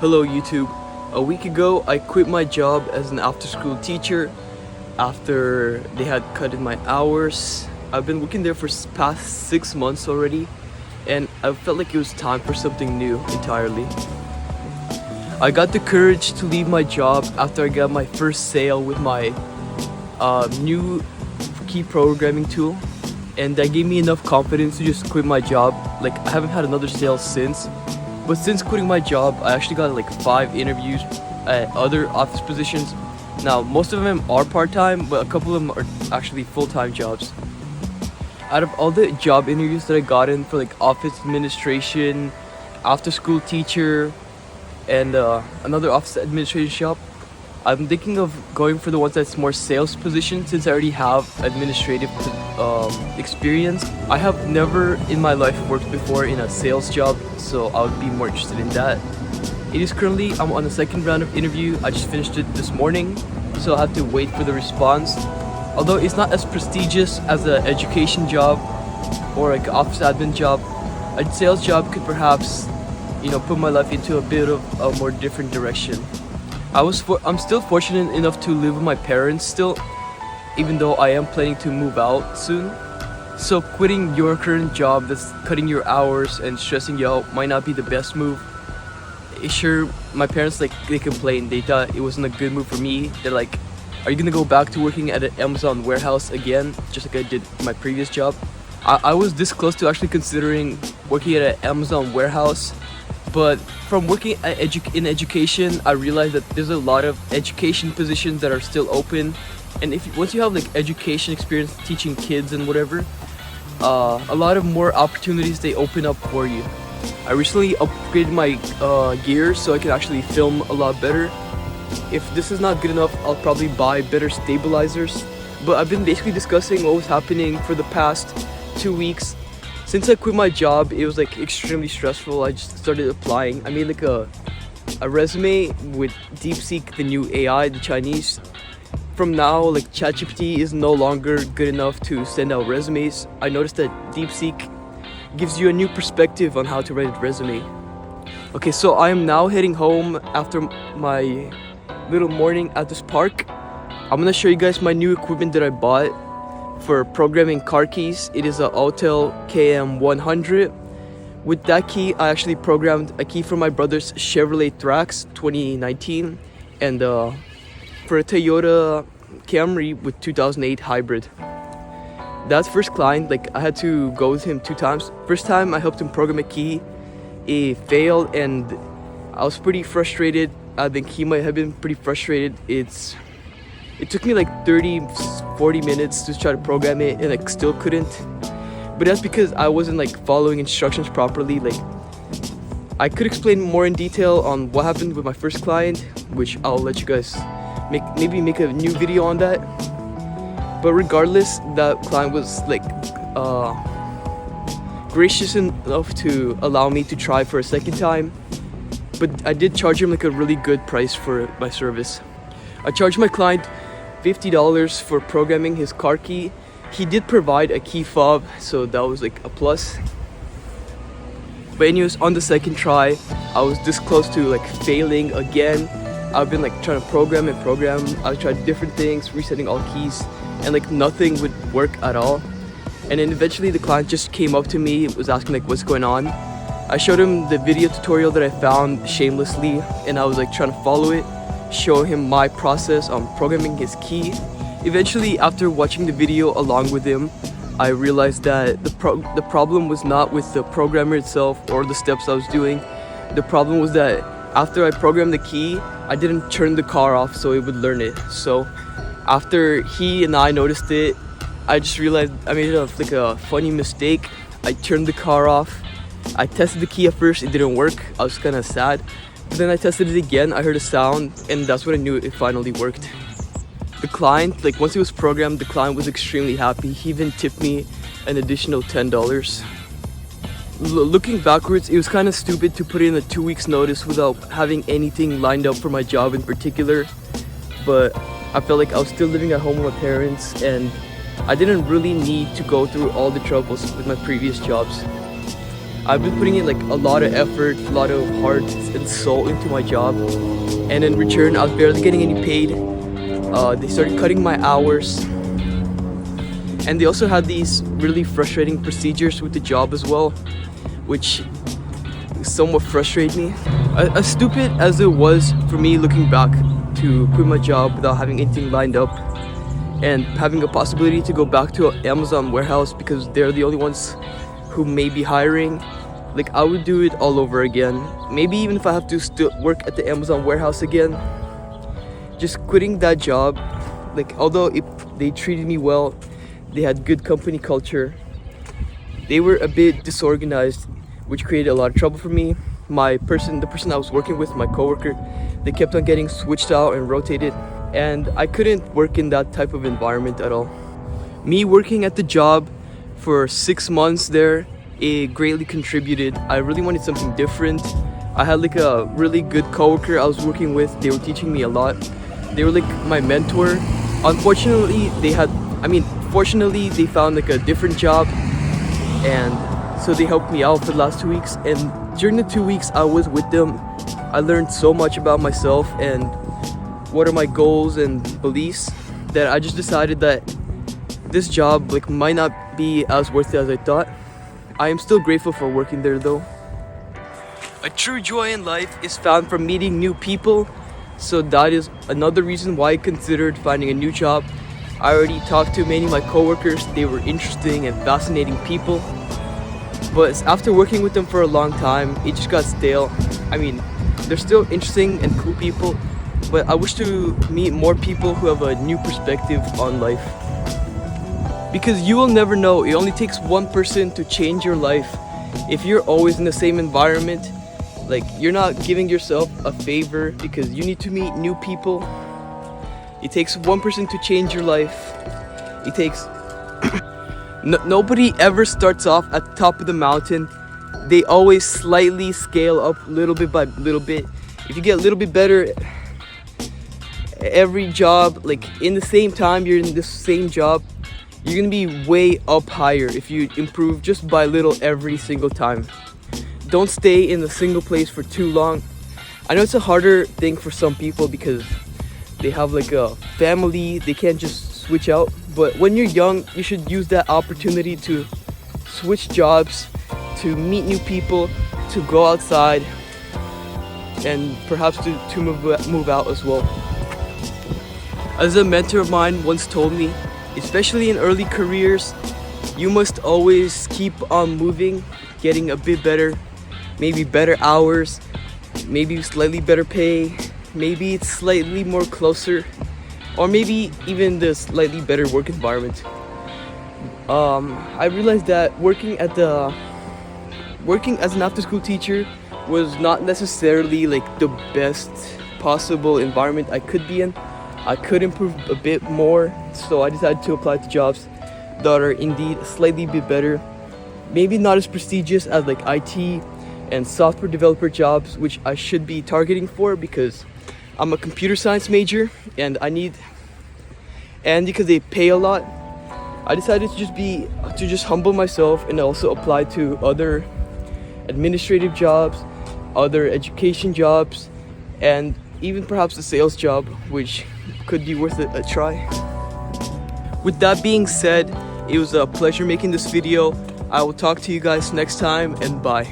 Hello YouTube. A week ago I quit my job as an after-school teacher after they had cut in my hours. I've been working there for past 6 months already, and I felt like it was time for something new entirely. I got the courage to leave my job after I got my first sale with my new key programming tool, and that gave me enough confidence to just quit my job. Like, I haven't had another sale since. But since quitting my job, I actually got like 5 interviews at other office positions. Now, most of them are part-time, but a couple of them are actually full-time jobs. Out of all the job interviews that I got in for like office administration, after-school teacher, and another office administration shop, I'm thinking of going for the ones that's more sales position, since I already have administrative experience. I have never in my life worked before in a sales job, so I would be more interested in that. I'm on the second round of interview. I just finished it this morning, so I have to wait for the response. Although it's not as prestigious as an education job or like an office admin job, a sales job could perhaps, put my life into a bit of a more different direction. I'm still fortunate enough to live with my parents still, even though I am planning to move out soon. So quitting your current job that's cutting your hours and stressing you out might not be the best move. Sure, my parents they complained. They thought it wasn't a good move for me. They're like, "Are you gonna go back to working at an Amazon warehouse again, just like I did my previous job?" I was this close to actually considering working at an Amazon warehouse. But from working in education, I realized that there's a lot of education positions that are still open, and once you have like education experience teaching kids and whatever, a lot of more opportunities they open up for you. I recently upgraded my gear so I can actually film a lot better. If this is not good enough, I'll probably buy better stabilizers. But I've been basically discussing what was happening for the past 2 weeks. Since I quit my job, it was like extremely stressful. I just started applying. I made like a resume with DeepSeek, the new AI, the Chinese. From now, like ChatGPT is no longer good enough to send out resumes. I noticed that DeepSeek gives you a new perspective on how to write a resume. Okay, so I am now heading home after my little morning at this park. I'm gonna show you guys my new equipment that I bought for programming car keys. It is a Autel KM100. With that key, I actually programmed a key for my brother's Chevrolet Thrax 2019 and for a Toyota Camry with 2008 hybrid. That first client, like, I had to go with him 2 times. First time I helped him program a key, it failed, and I was pretty frustrated. I think he might have been pretty frustrated. It took me like 30-40 minutes to try to program it, and I still couldn't. But that's because I wasn't like following instructions properly. Like, I could explain more in detail on what happened with my first client, which I'll let you guys maybe make a new video on that. But regardless, that client was like gracious enough to allow me to try for a second time. But I did charge him like a really good price for my service. I charged my client $50 for programming his car key. He did provide a key fob, so that was like a plus. But anyways, on the second try, I was this close to like failing again. I've been like trying to program. I tried different things, resetting all keys, and like nothing would work at all. And then eventually the client just came up to me, was asking like what's going on. I showed him the video tutorial that I found shamelessly, and I was like trying to follow it, show him my process on programming his key. Eventually, after watching the video along with him, I realized that the problem was not with the programmer itself or the steps I was doing. The problem was that after I programmed the key, I didn't turn the car off so it would learn it. So after he and I noticed it, I just realized I made like a funny mistake. I turned the car off. I tested the key at first, it didn't work. I was kind of sad. But then I tested it again, I heard a sound, and that's when I knew it finally worked. The client, like once it was programmed, the client was extremely happy. He even tipped me an additional $10. Looking backwards, it was kind of stupid to put in a 2 weeks notice without having anything lined up for my job in particular. But I felt like I was still living at home with my parents, and I didn't really need to go through all the troubles with my previous jobs. I've been putting in like a lot of effort, a lot of heart and soul into my job, and in return I was barely getting any paid. They started cutting my hours, and they also had these really frustrating procedures with the job as well, which somewhat frustrated me. As stupid as it was for me looking back to quit my job without having anything lined up and having a possibility to go back to an Amazon warehouse because they're the only ones who may be hiring, like I would do it all over again. Maybe even if I have to still work at the Amazon warehouse again, just quitting that job. Like although they treated me well, they had good company culture, they were a bit disorganized, which created a lot of trouble for me. The person I was working with, my coworker, they kept on getting switched out and rotated, and I couldn't work in that type of environment at all. Me working at the job for 6 months there, it greatly contributed. I really wanted something different. I had like a really good coworker I was working with. They were teaching me a lot. They were like my mentor. Unfortunately, fortunately they found like a different job, and so they helped me out for the last 2 weeks. And during the 2 weeks I was with them, I learned so much about myself and what are my goals and beliefs that I just decided that this job like might not be as worth it as I thought. I am still grateful for working there though. A true joy in life is found from meeting new people, so that is another reason why I considered finding a new job. I already talked to many of my coworkers. They were interesting and fascinating people, but after working with them for a long time, it just got stale. I mean, they're still interesting and cool people, but I wish to meet more people who have a new perspective on life. Because you will never know. It only takes one person to change your life. If you're always in the same environment, like you're not giving yourself a favor because you need to meet new people. It takes one person to change your life. It takes nobody ever starts off at the top of the mountain. They always slightly scale up little bit by little bit. If you get a little bit better every job, like in the same time you're in the same job, you're gonna be way up higher if you improve just by little every single time. Don't stay in a single place for too long. I know it's a harder thing for some people because they have like a family, they can't just switch out. But when you're young, you should use that opportunity to switch jobs, to meet new people, to go outside, and perhaps to move out as well. As a mentor of mine once told me, especially in early careers, you must always keep on moving, getting a bit better, maybe better hours, maybe slightly better pay, maybe it's slightly more closer, or maybe even the slightly better work environment. I realized that working as an after-school teacher was not necessarily like the best possible environment I could be in. I could improve a bit more, so I decided to apply to jobs that are indeed slightly bit better. Maybe not as prestigious as like IT and software developer jobs, which I should be targeting for because I'm a computer science major and because they pay a lot, I decided to just humble myself and also apply to other administrative jobs, other education jobs, and even perhaps a sales job, which could be worth a try. With that being said, it was a pleasure making this video. I will talk to you guys next time, and bye.